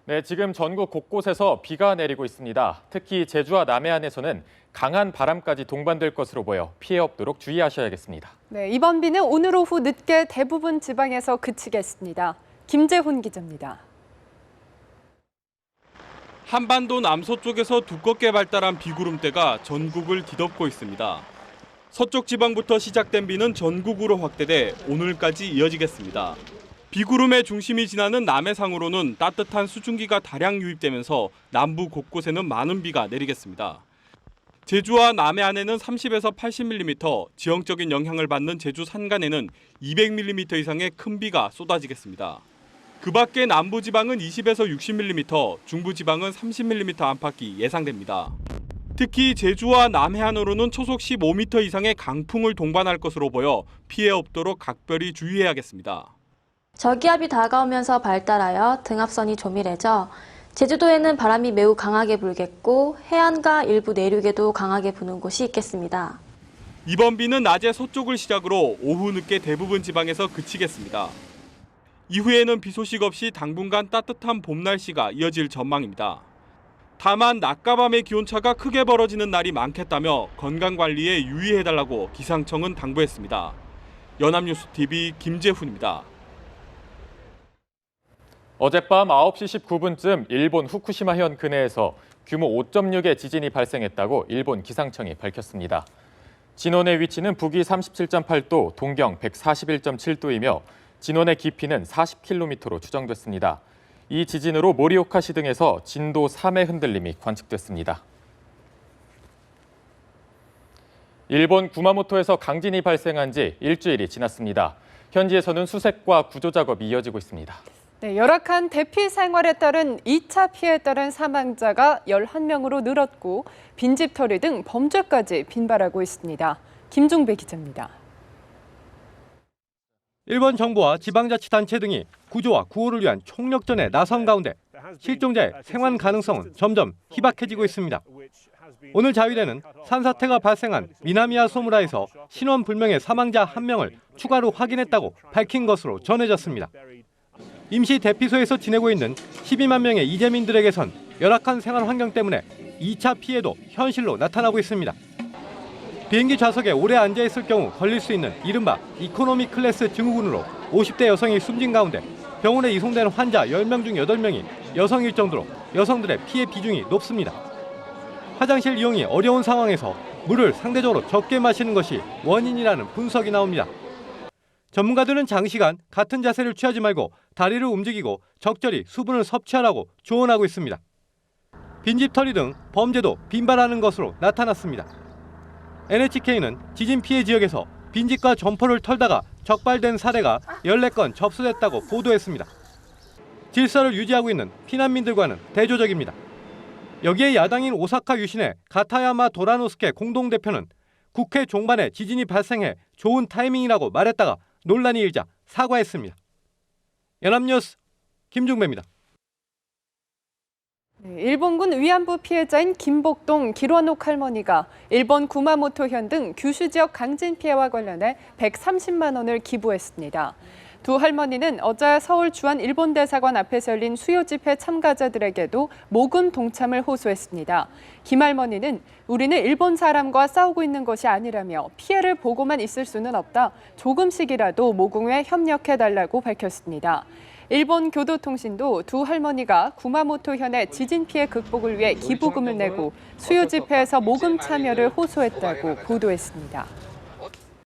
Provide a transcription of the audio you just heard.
네, 지금 전국 곳곳에서 비가 내리고 있습니다. 특히 제주와 남해안에서는 강한 바람까지 동반될 것으로 보여 피해 없도록 주의하셔야겠습니다. 네, 이번 비는 오늘 오후 늦게 대부분 지방에서 그치겠습니다. 김재훈 기자입니다. 한반도 남서쪽에서 두껍게 발달한 비구름대가 전국을 뒤덮고 있습니다. 서쪽 지방부터 시작된 비는 전국으로 확대돼 오늘까지 이어지겠습니다. 비구름의 중심이 지나는 남해상으로는 따뜻한 수증기가 다량 유입되면서 남부 곳곳에는 많은 비가 내리겠습니다. 제주와 남해안에는 30에서 80mm, 지형적인 영향을 받는 제주 산간에는 200mm 이상의 큰 비가 쏟아지겠습니다. 그 밖에 남부지방은 20에서 60mm, 중부지방은 30mm 안팎이 예상됩니다. 특히 제주와 남해안으로는 초속 15m 이상의 강풍을 동반할 것으로 보여 피해 없도록 각별히 주의해야겠습니다. 저기압이 다가오면서 발달하여 등압선이 조밀해져 제주도에는 바람이 매우 강하게 불겠고 해안과 일부 내륙에도 강하게 부는 곳이 있겠습니다. 이번 비는 낮에 서쪽을 시작으로 오후 늦게 대부분 지방에서 그치겠습니다. 이후에는 비 소식 없이 당분간 따뜻한 봄 날씨가 이어질 전망입니다. 다만 낮과 밤의 기온차가 크게 벌어지는 날이 많겠다며 건강관리에 유의해달라고 기상청은 당부했습니다. 연합뉴스TV 김재훈입니다. 어젯밤 9시 19분쯤 일본 후쿠시마현 근해에서 규모 5.6의 지진이 발생했다고 일본 기상청이 밝혔습니다. 진원의 위치는 북위 37.8도, 동경 141.7도이며 진원의 깊이는 40km로 추정됐습니다. 이 지진으로 모리오카시 등에서 진도 3의 흔들림이 관측됐습니다. 일본 구마모토에서 강진이 발생한 지 일주일이 지났습니다. 현지에서는 수색과 구조 작업이 이어지고 있습니다. 네, 열악한 대피 생활에 따른 2차 피해에 따른 사망자가 11명으로 늘었고 빈집털이 등 범죄까지 빈발하고 있습니다. 김종배 기자입니다. 일본 정부와 지방자치단체 등이 구조와 구호를 위한 총력전에 나선 가운데 실종자의 생還가능성은 점점 희박해지고 있습니다. 오늘 자위대는 산사태가 발생한 미나미야 소무라에서 신원불명의 사망자 1명을 추가로 확인했다고 밝힌 것으로 전해졌습니다. 임시 대피소에서 지내고 있는 12만 명의 이재민들에게선 열악한 생활 환경 때문에 2차 피해도 현실로 나타나고 있습니다. 비행기 좌석에 오래 앉아있을 경우 걸릴 수 있는 이른바 이코노미 클래스 증후군으로 50대 여성이 숨진 가운데 병원에 이송된 환자 10명 중 8명이 여성일 정도로 여성들의 피해 비중이 높습니다. 화장실 이용이 어려운 상황에서 물을 상대적으로 적게 마시는 것이 원인이라는 분석이 나옵니다. 전문가들은 장시간 같은 자세를 취하지 말고 다리를 움직이고 적절히 수분을 섭취하라고 조언하고 있습니다. 빈집털이 등 범죄도 빈발하는 것으로 나타났습니다. NHK는 지진 피해 지역에서 빈집과 점포를 털다가 적발된 사례가 14건 접수됐다고 보도했습니다. 질서를 유지하고 있는 피난민들과는 대조적입니다. 여기에 야당인 오사카 유신의 가타야마 도라노스케 공동대표는 국회 종반에 지진이 발생해 좋은 타이밍이라고 말했다가 논란이 일자 사과했습니다. 연합뉴스 김중배입니다. 일본군 위안부 피해자인 김복동 기로노 할머니가 일본 구마모토현 등 규슈 지역 강진 피해와 관련해 130만 원을 기부했습니다. 두 할머니는 어제 서울 주한 일본 대사관 앞에서 열린 수요 집회 참가자들에게도 모금 동참을 호소했습니다. 김 할머니는 우리는 일본 사람과 싸우고 있는 것이 아니라며 피해를 보고만 있을 수는 없다. 조금씩이라도 모금에 협력해달라고 밝혔습니다. 일본 교도통신도 두 할머니가 구마모토현의 지진 피해 극복을 위해 기부금을 내고 수요 집회에서 모금 참여를 호소했다고 보도했습니다.